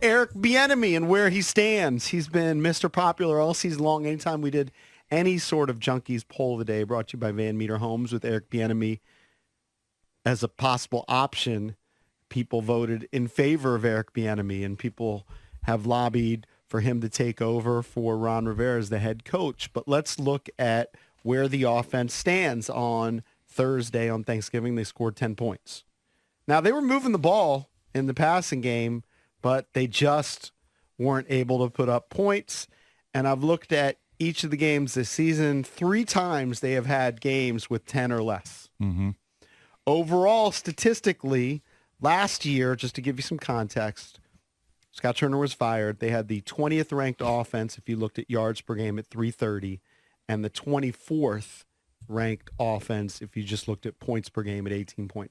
Eric Bieniemy and where he stands. He's been Mr. Popular all season long. Anytime we did any sort of Junkies poll of the day, brought to you by Van Meter Homes with Eric Bieniemy as a possible option, people voted in favor of Eric Bieniemy, and people have lobbied for him to take over for Ron Rivera as the head coach. But let's look at where the offense stands on Thursday on Thanksgiving. They scored 10 points. Now, they were moving the ball in the passing game, but they just weren't able to put up points. And I've looked at each of the games this season. 3 times they have had games with 10 or less. Mm-hmm. Overall, statistically, last year, just to give you some context, Scott Turner was fired. They had the 20th ranked offense if you looked at yards per game at 330, and the 24th ranked offense if you just looked at points per game at 18.9.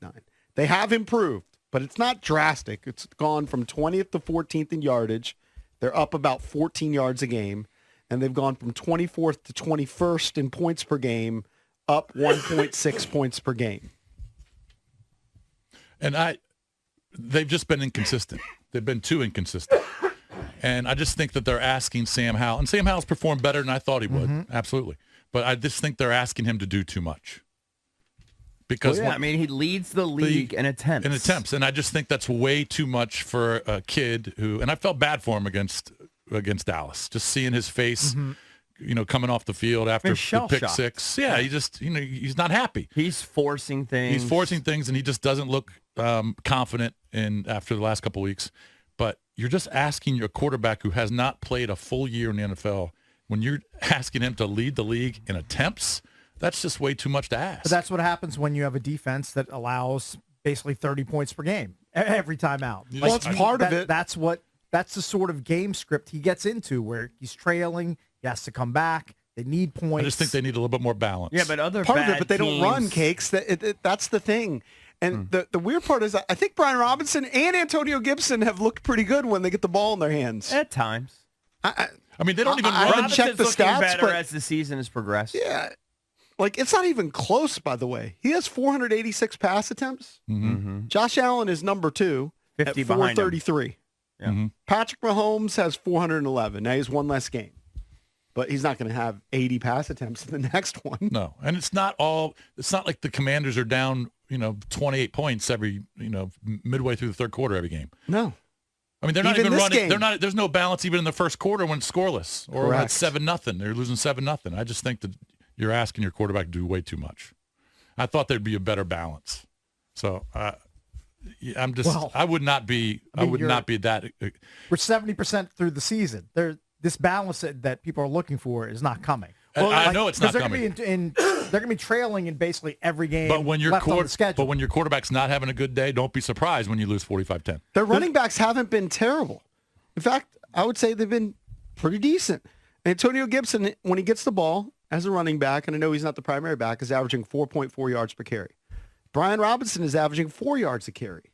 They have improved, but it's not drastic. It's gone from 20th to 14th in yardage. They're up about 14 yards a game, and they've gone from 24th to 21st in points per game, up 1.6 points per game. And they've just been inconsistent. They've been too inconsistent. And I just think that they're asking Sam Howell, and Sam Howell's performed better than I thought he would, absolutely. But I just think they're asking him to do too much. Because he leads the league in attempts. And I just think that's way too much for a kid who, and I felt bad for him against Dallas, just seeing his face, coming off the field after the pick six. Yeah, he just, he's not happy. He's forcing things. And he just doesn't look confident after the last couple of weeks. But you're just asking your quarterback who has not played a full year in the NFL, when you're asking him to lead the league in attempts, that's just way too much to ask. But that's what happens when you have a defense that allows basically 30 points per game every time out. Well, it's part of it. That's the sort of game script he gets into where he's trailing, he has to come back, they need points. I just think they need a little bit more balance. Yeah, but they don't run cakes. That's the thing. And the weird part is I think Brian Robinson and Antonio Gibson have looked pretty good when they get the ball in their hands. At times. I mean, they don't even I run. haven't checked the stats, better but as the season has progressed. Yeah. It's not even close, by the way. He has 486 pass attempts. Mm-hmm. Josh Allen is number 2 at 433. Yeah. Mm-hmm. Patrick Mahomes has 411. Now, he has one less game. But he's not going to have 80 pass attempts in the next one. No. And it's not like the Commanders are down, 28 points every, midway through the third quarter every game. No. I mean, they're not even running. Game. There's no balance even in the first quarter when it's scoreless or when Correct. it's 7-0. They're losing 7-0. I just think that you're asking your quarterback to do way too much. I thought there'd be a better balance. So I would not be that. We're 70% through the season. This balance that people are looking for is not coming. I know it's not coming. They're going to be trailing in basically every game But when your left on the schedule. But when your quarterback's not having a good day, don't be surprised when you lose 45-10. Their running backs haven't been terrible. In fact, I would say they've been pretty decent. Antonio Gibson, when he gets the ball as a running back, and I know he's not the primary back, is averaging 4.4 yards per carry. Brian Robinson is averaging 4 yards a carry.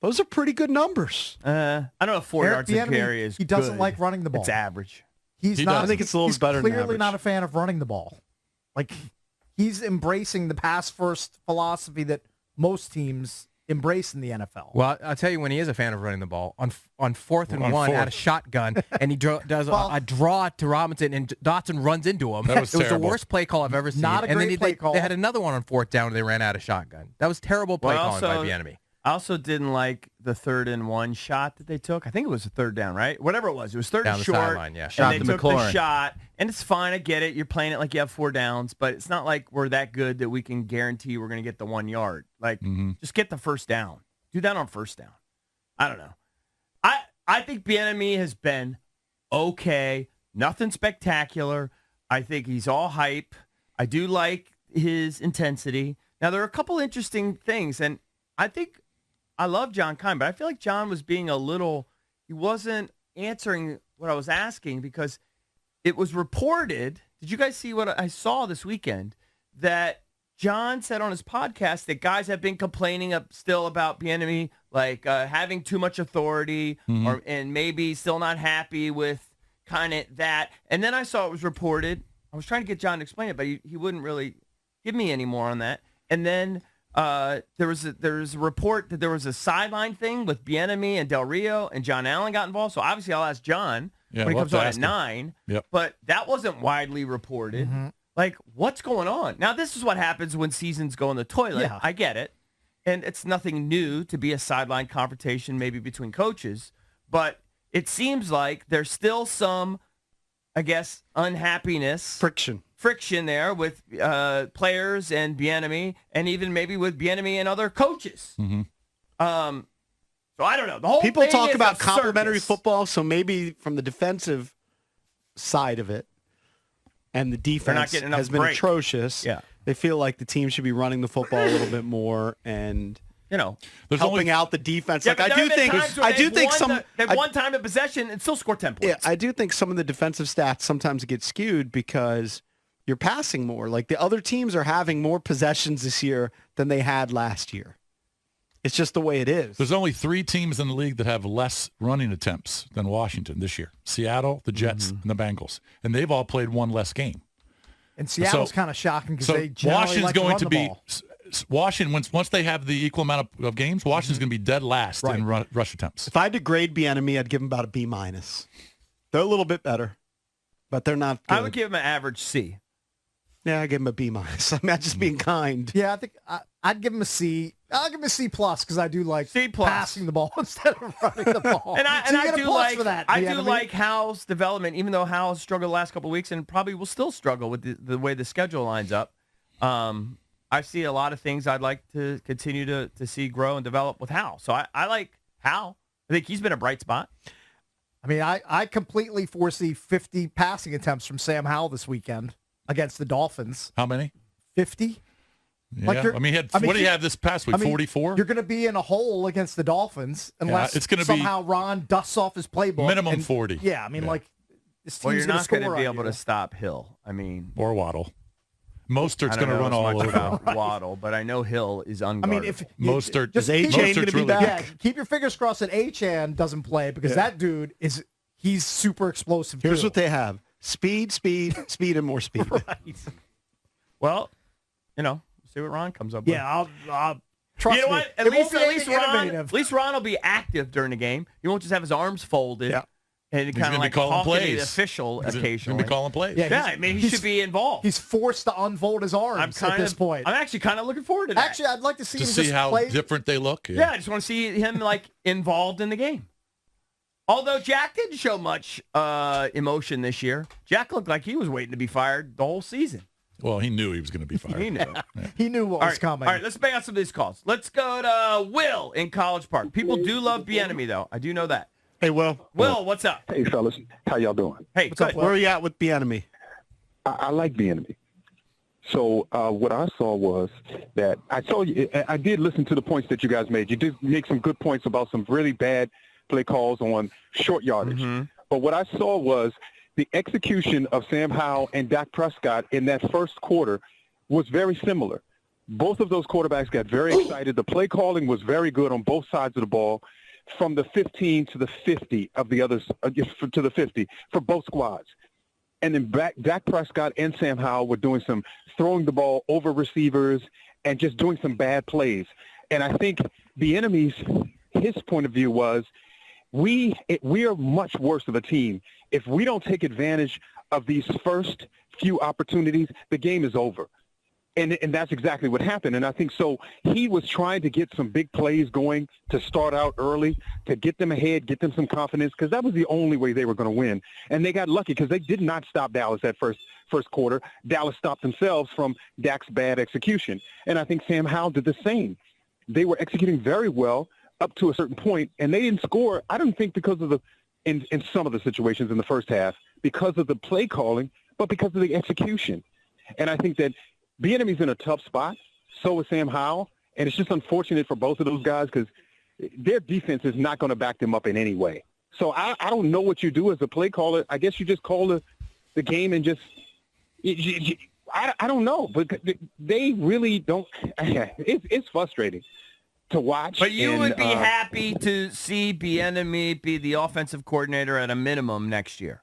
Those are pretty good numbers. I don't know if 4 yards a carry is He doesn't good. like running the ball. It's average. I think it's a little better than He's average. clearly not a fan of running the ball. He's embracing the pass-first philosophy that most teams embrace in the NFL. Well, I'll tell you when he is a fan of running the ball. On 4th and 1 at a shotgun, and he does a draw to Robinson, and Dotson runs into him. That was it was the terrible. worst play call I've ever seen. Not a and great then play call. They had another one on 4th down, and they ran out of shotgun. That was terrible play calling by Bieniemy. I also didn't like the 3rd and 1 shot that they took. I think it was a 3rd down, right? Whatever it was. It was 3rd Down and the short. sideline, yeah. And they took the shot. And it's fine. I get it. You're playing it like you have 4 downs. But it's not like we're that good that we can guarantee we're going to get the 1 yard. Just get the first down. Do that on first down. I don't know. I think Bieniemy has been okay. Nothing spectacular. I think he's all hype. I do like his intensity. Now, there are a couple interesting things. And I think I love John Kine, but I feel like John was being he wasn't answering what I was asking because it was reported. Did you guys see what I saw this weekend? That John said on his podcast that guys have been complaining still about Bieniemy, having too much authority and maybe still not happy with kind of that. And then I saw it was reported. I was trying to get John to explain it, but he wouldn't really give me any more on that. And then there was a report that there was a sideline thing with Bieniemy and Del Rio and John Allen got involved. So obviously I'll ask John when he comes on at 9. Yep. But that wasn't widely reported. Mm-hmm. Like, what's going on? Now, this is what happens when seasons go in the toilet. Yeah. I get it. And it's nothing new to be a sideline confrontation maybe between coaches. But it seems like there's still some, I guess, unhappiness. Friction there with players and Bieniemy, and even maybe with Bieniemy and other coaches. Mm-hmm. So I don't know. The whole People thing talk is about a complementary circus. football, so maybe from the defensive side of it, and the not defense getting enough has been break. atrocious. Yeah. They feel like the team should be running the football a little bit more and There's helping only out the defense. Yeah, Like but there have been times where they've won time of possession and still score 10 points. Yeah, I do think some of the defensive stats sometimes get skewed because you're passing more. Like the other teams are having more possessions this year than they had last year. It's just the way it is. There's only 3 teams in the league that have less running attempts than Washington this year. Seattle, the Jets, and the Bengals. And they've all played one less game. And Seattle's kind of shocking because they generally Washington's like going to to run the be ball. Washington once they have the equal amount of games, Washington's going to be dead last in rush attempts. If I had to grade Bieniemy, I'd give him about a B-. They're a little bit better, but they're not good. I would give him an average C. Yeah, I give him a B-. I'm not just being kind. Yeah, I think I'd give him a C. I'll give him a C+ because I do like C+. passing the ball instead of running the ball. And I, So you and I get a do plus like for that. I you know do what I mean? like Hal's development, even though Hal has struggled the last couple of weeks and probably will still struggle with the way the schedule lines up. I see a lot of things I'd like to continue to see grow and develop with Hal. So I like Hal. I think he's been a bright spot. I mean, I completely foresee 50 passing attempts from Sam Howell this weekend against the Dolphins. How many? 50. Yeah. Like what did he have this past week? 44? You're going to be in a hole against the Dolphins unless it's gonna somehow Ron dusts off his playbook. Minimum and- 40. Yeah, I mean, like, this team's Well, you're not going going to be on able you. to stop Hill. I mean, Or Waddle. Mostert's I don't going to know run as all much over. about Waddle, but I know Hill is unguardable. I mean, if Mostert- just Is keep- A-Chain Mostert's going to be really back? yeah, keep your fingers crossed that Achan doesn't play because that dude he's super explosive. Here's too. what they have. Speed, and more speed. well, see what Ron comes up with. Yeah, I'll trust You know me. what? At It won't least be anything Ron, innovative. at least Ron will be active during the game. He won't just have his arms folded. Yeah. And He's kind of gonna be like calling talking to the plays. official He's going to occasionally. be calling plays. Yeah, Yeah, I mean, he he's- should be involved. He's forced to unfold his arms at this point. I'm actually kind of looking forward to that. Actually, I'd like to see To him see just how play. different they look. yeah, I just want to see him like involved in the game. Although Jack didn't show much emotion this year. Jack looked like he was waiting to be fired the whole season. Well, he knew he was going to be fired. He knew. He knew what All was right, coming. all right, let's bang out some of these calls. Let's go to Will in College Park. People do love Bieniemy, though. I do know that. Hey, Will. Will, what's up? Hey, fellas. How y'all doing? Hey, What's up, good. Will? Where are you at with Bieniemy? I like Bieniemy. So what I saw was that I did listen to the points that you guys made. You did make some good points about some really bad play calls on short yardage. But what I saw was the execution of Sam Howell and Dak Prescott in that first quarter was very similar. Both of those quarterbacks got very excited. The play calling was very good on both sides of the ball, from the 15 to the 50 of the others, to the 50 for both squads. And then Dak Prescott and Sam Howell were doing some throwing the ball over receivers and just doing some bad plays. And I think his point of view was, we are much worse of a team. If we don't take advantage of these first few opportunities, the game is over. And that's exactly what happened. And I think so he was trying to get some big plays going to start out early, to get them ahead, get them some confidence, because that was the only way they were going to win. And they got lucky because they did not stop Dallas that first quarter. Dallas stopped themselves from Dak's bad execution. And I think Sam Howell did the same. They were executing very well up to a certain point, and they didn't score, I don't think because of in some of the situations in the first half, because of the play calling, but because of the execution. And I think that Bieniemy's in a tough spot. So is Sam Howell. And it's just unfortunate for both of those guys because their defense is not going to back them up in any way. So I don't know what you do as a play caller. I guess you just call the game and just I don't know. But they really don't. It's frustrating to watch. But you and, would be happy to see Bieniemy be the offensive coordinator at a minimum next year.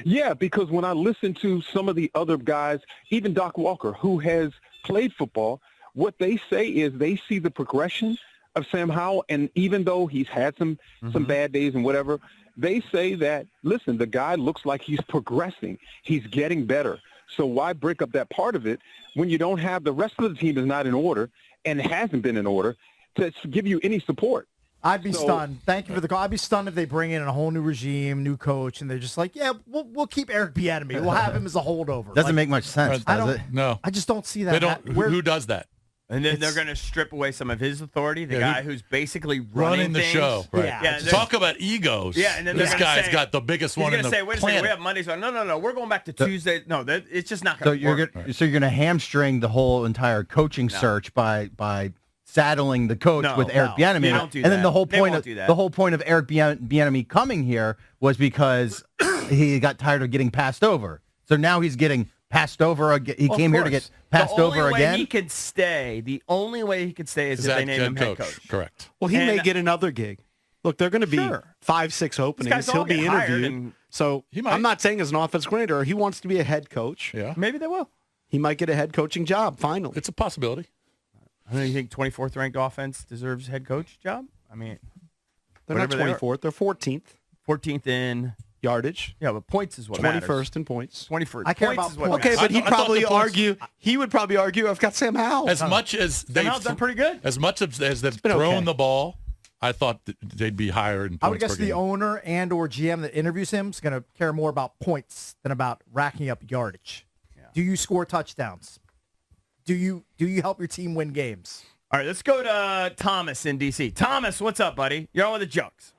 Yeah, because when I listen to some of the other guys, even Doc Walker, who has played football, what they say is they see the progression of Sam Howell, and even though he's had some bad days and whatever, they say that, listen, the guy looks like he's progressing. He's getting better. So why break up that part of it when you don't have the rest of the team is not in order and hasn't been in order to give you any support? I'd be stunned. Thank you for the call. I'd be stunned if they bring in a whole new regime, new coach, and they're just like, yeah, we'll keep Eric Bieniemy. We'll have him as a holdover. Doesn't make much sense, does it? No. I just don't see that. They don't. Who does that? And then they're going to strip away some of his authority, the guy who's basically running the things. show. Right. Yeah. Talk about egos. Yeah, and then this guy's got the biggest one in the say, wait a second, we have Mondays on. No, we're going back to Tuesday. No, it's just not going to work. So you're going to hamstring the whole entire coaching search by saddling the coach with Eric Bieniemy. They don't do and then that. the whole They point won't of do that. the whole point of Eric Bieniemy coming here was because he got tired of getting passed over. So now he's getting passed over again. He came here to get passed over again. The only way he could stay is if they name him head coach. Correct. Well, he may get another gig. Look, they're going to be 5-6 openings. He'll be interviewed. So I'm not saying as an offense coordinator, he wants to be a head coach. Yeah. Maybe they will. He might get a head coaching job finally. It's a possibility. I don't think 24th ranked offense deserves a head coach job. I mean, they're not 24th. They're 14th. 14th in yardage. Yeah, but points is what 21st matters. in points. 21st. I care points about is what points. Okay, matters. but he would probably argue I've got Sam Howell. As much as they've done pretty good. As much as they've thrown the ball, I thought they'd be higher in points I would guess per the game. owner and or GM that interviews him is going to care more about points than about racking up yardage. Yeah. Do you score touchdowns? Do you help your team win games? All right, let's go to Thomas in D.C. Thomas, what's up, buddy? You're on with the Junks.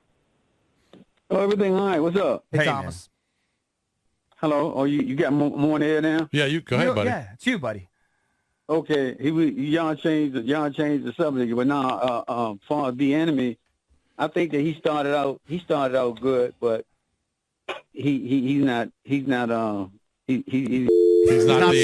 Oh, everything all right. What's up? Hey Thomas. Man. Hello. Oh, you got more on the air now? Yeah, you go ahead, buddy. Yeah, it's you, buddy. Okay. Y'all changed the subject, but now, for the enemy, I think that he started out good, but he's not the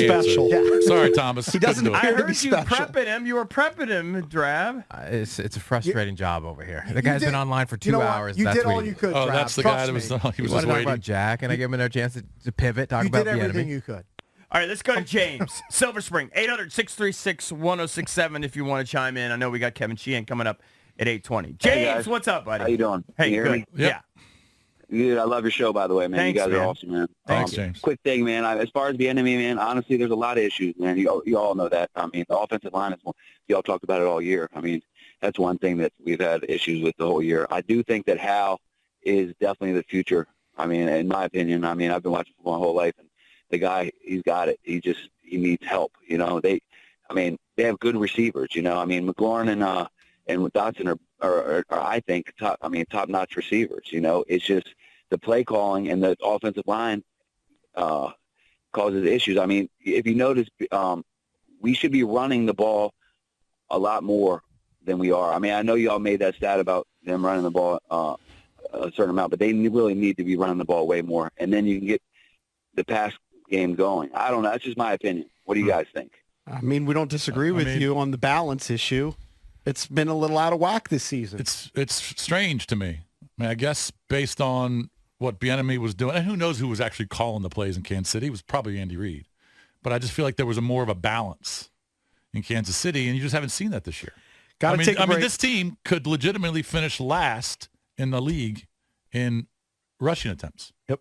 special. Yeah. Sorry, Thomas. He doesn't I appear to be heard you special. prepping him. You were prepping him, Drab. It's a frustrating job over here. The guy's been online for 2 hours. You that's did what all he you could. Oh, Trav. that's the Trust guy that was me. he was You just want to talk waiting. about Jack, and I give him another chance to pivot, talk You about did the everything enemy. you could. All right, let's go to James. Silver Spring, 800-636-1067 if you want to chime in. I know we got Kevin Sheehan coming up at 8:20. James, Hey, guys. what's up, buddy? How you doing? Hey, Can you hear good. me? Yep. Yeah. Dude, I love your show, by the way, man. Thanks, you guys man. are awesome, man. Thanks, James. Quick thing, man. As far as the enemy, man, honestly, there's a lot of issues, man. You all know that. I mean, the offensive line is one. Y'all talked about it all year. I mean, that's one thing that we've had issues with the whole year. I do think that Hal is definitely the future. I mean, in my opinion, I've been watching football my whole life, and the guy, he's got it. He needs help. You know, they have good receivers. You know, I mean, McLaurin and Dotson are I think top-notch receivers. You know, it's just the play calling and the offensive line causes issues. I mean, if you notice, we should be running the ball a lot more than we are. I mean, I know y'all made that stat about them running the ball a certain amount, but they really need to be running the ball way more, and then you can get the pass game going. I don't know. That's just my opinion. What do you guys think? I mean, we don't disagree with you on the balance issue. It's been a little out of whack this season. It's strange to me. I mean, I guess based on what Bieniemy was doing, and who knows who was actually calling the plays in Kansas City. It was probably Andy Reid. But I just feel like there was more of a balance in Kansas City, and you just haven't seen that this year. I mean, this team could legitimately finish last in the league in rushing attempts. Yep.